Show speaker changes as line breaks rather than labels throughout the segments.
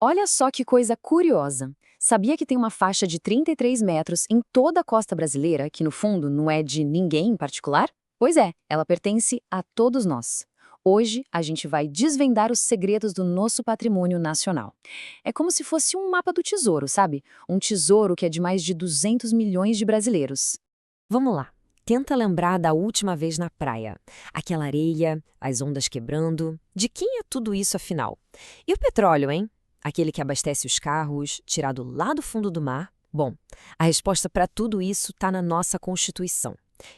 Olha só que coisa curiosa. Sabia que tem uma faixa de 33 metros em toda a costa brasileira, que no fundo não é de ninguém em particular? Pois é, ela pertence a todos nós. Hoje, a gente vai desvendar os segredos do nosso patrimônio nacional. É como se fosse um mapa do tesouro, sabe? Um tesouro que é de mais de 200 milhões de brasileiros.
Vamos lá. Tenta lembrar da última vez na praia. Aquela areia, as ondas quebrando. De quem é tudo isso afinal? E o petróleo, hein? Aquele que abastece os carros, tirado lá do fundo do mar? Bom, a resposta para tudo isso está na nossa Constituição.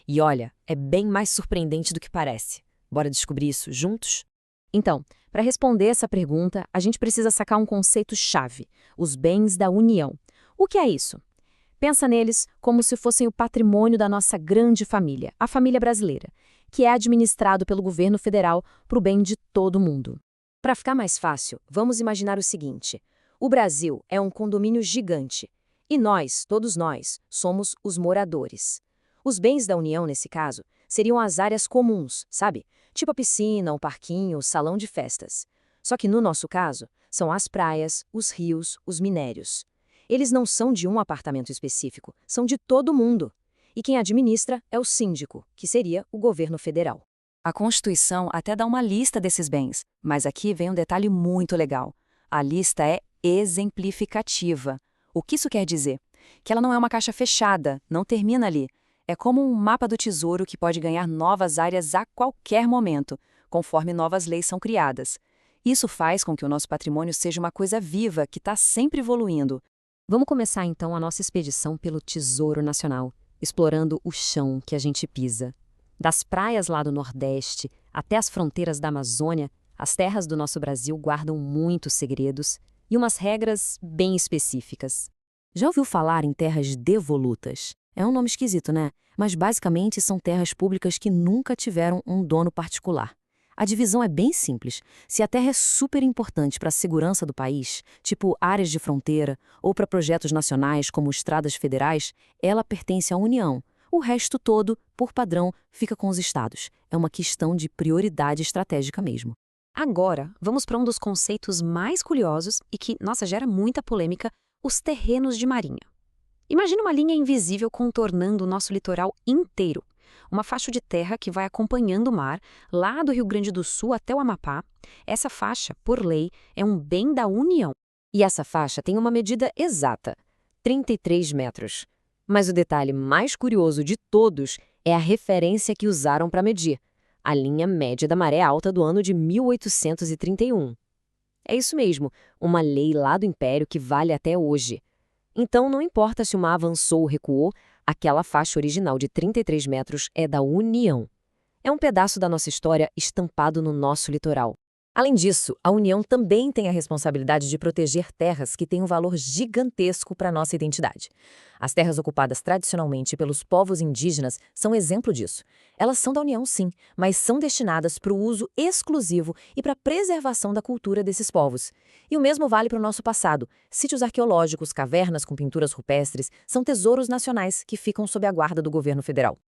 E olha, é bem mais surpreendente do que parece. Bora descobrir isso juntos?
Então, para responder essa pergunta, a gente precisa sacar um conceito-chave: os bens da União. O que é isso? Pensa neles como se fossem o patrimônio da nossa grande família, a família brasileira, que é administrado pelo governo federal para o bem de todo mundo. Para ficar mais fácil, vamos imaginar o seguinte: o Brasil é um condomínio gigante e nós, todos nós, somos os moradores. Os bens da União, nesse caso, seriam as áreas comuns, sabe? Tipo a piscina, o parquinho, o salão de festas. Só que no nosso caso, são as praias, os rios, os minérios. Eles não são de um apartamento específico, são de todo mundo. E quem administra é o síndico, que seria o governo federal. A Constituição até dá uma lista desses bens, mas aqui vem um detalhe muito legal. A lista é exemplificativa. O que isso quer dizer? Que ela não é uma caixa fechada, não termina ali. É como um mapa do tesouro que pode ganhar novas áreas a qualquer momento, conforme novas leis são criadas. Isso faz com que o nosso patrimônio seja uma coisa viva, que está sempre evoluindo. Vamos começar então a nossa expedição pelo Tesouro Nacional, explorando o chão que a gente pisa. Das praias lá do Nordeste até as fronteiras da Amazônia, as terras do nosso Brasil guardam muitos segredos e umas regras bem específicas. Já ouviu falar em terras devolutas? É um nome esquisito, né? Mas basicamente são terras públicas que nunca tiveram um dono particular. A divisão é bem simples. Se a terra é super importante para a segurança do país, tipo áreas de fronteira, ou para projetos nacionais como estradas federais, ela pertence à União. O resto todo, por padrão, fica com os estados. É uma questão de prioridade estratégica mesmo. Agora, vamos para um dos conceitos mais curiosos e que, nossa, gera muita polêmica: os terrenos de marinha. Imagina uma linha invisível contornando o nosso litoral inteiro. Uma faixa de terra que vai acompanhando o mar, lá do Rio Grande do Sul até o Amapá. Essa faixa, por lei, é um bem da União. E essa faixa tem uma medida exata: 33 metros. Mas o detalhe mais curioso de todos é a referência que usaram para medir: a linha média da maré alta do ano de 1831. É isso mesmo, uma lei lá do Império que vale até hoje. Então, não importa se o mar avançou ou recuou, aquela faixa original de 33 metros é da União. É um pedaço da nossa história estampado no nosso litoral. Além disso, a União também tem a responsabilidade de proteger terras que têm um valor gigantesco para a nossa identidade. As terras ocupadas tradicionalmente pelos povos indígenas são exemplo disso. Elas são da União, sim, mas são destinadas para o uso exclusivo e para a preservação da cultura desses povos. E o mesmo vale para o nosso passado. Sítios arqueológicos, cavernas com pinturas rupestres são tesouros nacionais que ficam sob a guarda do governo federal.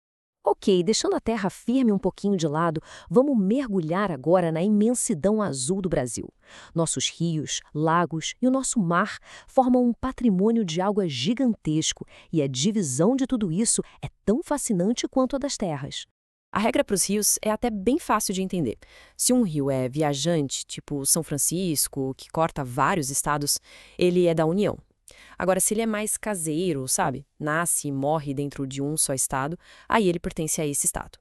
Ok, deixando a terra firme um pouquinho de lado, vamos mergulhar agora na imensidão azul do Brasil. Nossos rios, lagos e o nosso mar formam um patrimônio de água gigantesco e a divisão de tudo isso é tão fascinante quanto a das terras. A regra para os rios é até bem fácil de entender. Se um rio é viajante, tipo São Francisco, que corta vários estados, ele é da União. Agora, se ele é mais caseiro, sabe? Nasce e morre dentro de um só estado, aí ele pertence a esse estado.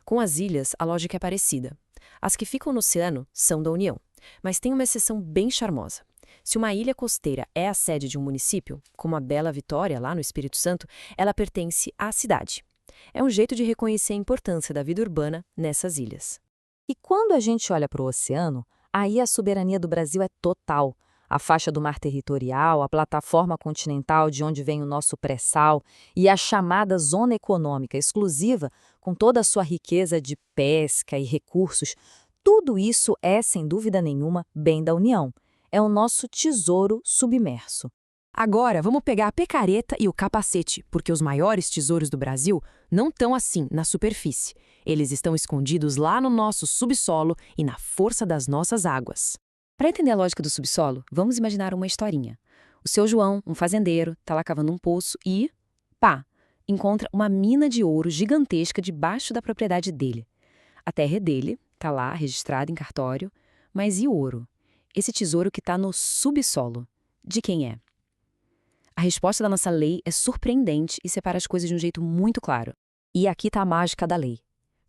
Com as ilhas, a lógica é parecida. As que ficam no oceano são da União, mas tem uma exceção bem charmosa. Se uma ilha costeira é a sede de um município, como a Bela Vitória, lá no Espírito Santo, ela pertence à cidade. É um jeito de reconhecer a importância da vida urbana nessas ilhas. E quando a gente olha para o oceano, aí a soberania do Brasil é total. A faixa do mar territorial, a plataforma continental de onde vem o nosso pré-sal e a chamada zona econômica exclusiva, com toda a sua riqueza de pesca e recursos, tudo isso é, sem dúvida nenhuma, bem da União. É o nosso tesouro submerso. Agora, vamos pegar a picareta e o capacete, porque os maiores tesouros do Brasil não estão assim, na superfície. Eles estão escondidos lá no nosso subsolo e na força das nossas águas. Para entender a lógica do subsolo, vamos imaginar uma historinha. O seu João, um fazendeiro, está lá cavando um poço e, pá, encontra uma mina de ouro gigantesca debaixo da propriedade dele. A terra é dele, está lá registrada em cartório, mas e o ouro? Esse tesouro que está no subsolo, de quem é? A resposta da nossa lei é surpreendente e separa as coisas de um jeito muito claro. E aqui está a mágica da lei.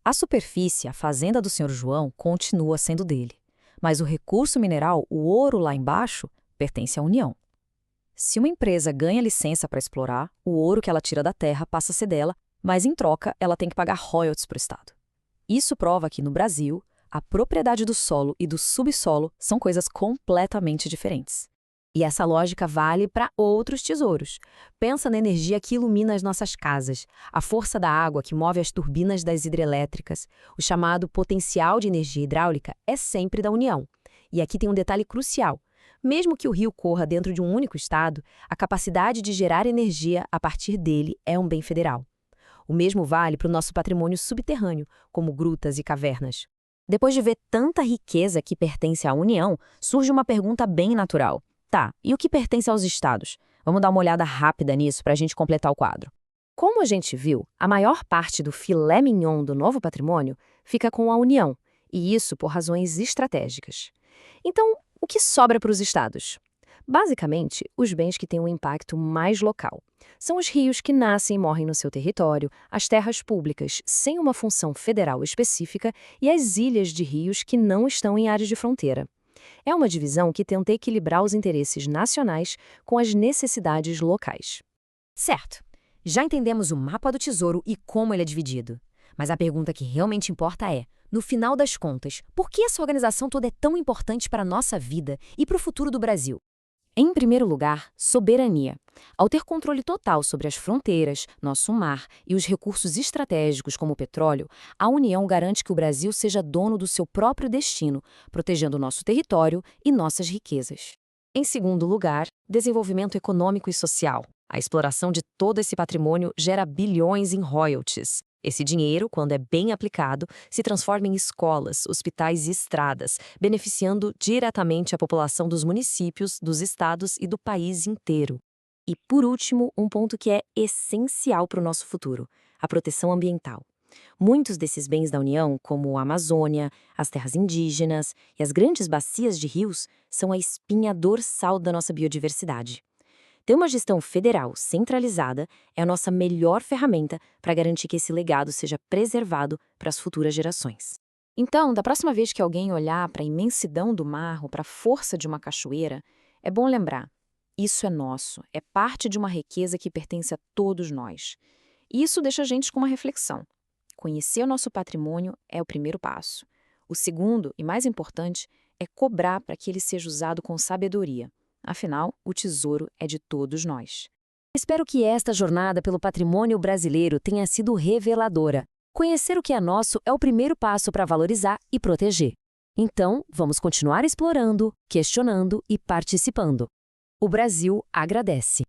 A superfície, a fazenda do Sr. João, continua sendo dele. Mas o recurso mineral, o ouro lá embaixo, pertence à União. Se uma empresa ganha licença para explorar, o ouro que ela tira da terra passa a ser dela, mas em troca ela tem que pagar royalties para o Estado. Isso prova que no Brasil, a propriedade do solo e do subsolo são coisas completamente diferentes. E essa lógica vale para outros tesouros. Pensa na energia que ilumina as nossas casas, a força da água que move as turbinas das hidrelétricas. O chamado potencial de energia hidráulica é sempre da União. E aqui tem um detalhe crucial. Mesmo que o rio corra dentro de um único estado, a capacidade de gerar energia a partir dele é um bem federal. O mesmo vale para o nosso patrimônio subterrâneo, como grutas e cavernas. Depois de ver tanta riqueza que pertence à União, surge uma pergunta bem natural. Tá, e o que pertence aos estados? Vamos dar uma olhada rápida nisso para a gente completar o quadro. Como a gente viu, a maior parte do filé mignon do novo patrimônio fica com a União, e isso por razões estratégicas. Então, o que sobra para os estados? Basicamente, os bens que têm um impacto mais local. São os rios que nascem e morrem no seu território, as terras públicas sem uma função federal específica e as ilhas de rios que não estão em áreas de fronteira. É uma divisão que tenta equilibrar os interesses nacionais com as necessidades locais. Certo, já entendemos o mapa do tesouro e como ele é dividido. Mas a pergunta que realmente importa é, no final das contas, por que essa organização toda é tão importante para a nossa vida e para o futuro do Brasil? Em primeiro lugar, soberania. Ao ter controle total sobre as fronteiras, nosso mar e os recursos estratégicos como o petróleo, a União garante que o Brasil seja dono do seu próprio destino, protegendo nosso território e nossas riquezas. Em segundo lugar, desenvolvimento econômico e social. A exploração de todo esse patrimônio gera bilhões em royalties. Esse dinheiro, quando é bem aplicado, se transforma em escolas, hospitais e estradas, beneficiando diretamente a população dos municípios, dos estados e do país inteiro. E, por último, um ponto que é essencial para o nosso futuro: a proteção ambiental. Muitos desses bens da União, como a Amazônia, as terras indígenas e as grandes bacias de rios, são a espinha dorsal da nossa biodiversidade. Ter uma gestão federal centralizada é a nossa melhor ferramenta para garantir que esse legado seja preservado para as futuras gerações. Então, da próxima vez que alguém olhar para a imensidão do mar ou para a força de uma cachoeira, é bom lembrar: isso é nosso, é parte de uma riqueza que pertence a todos nós. E isso deixa a gente com uma reflexão. Conhecer o nosso patrimônio é o primeiro passo. O segundo, e mais importante, é cobrar para que ele seja usado com sabedoria. Afinal, o tesouro é de todos nós. Espero que esta jornada pelo patrimônio brasileiro tenha sido reveladora. Conhecer o que é nosso é o primeiro passo para valorizar e proteger. Então, vamos continuar explorando, questionando e participando. O Brasil agradece.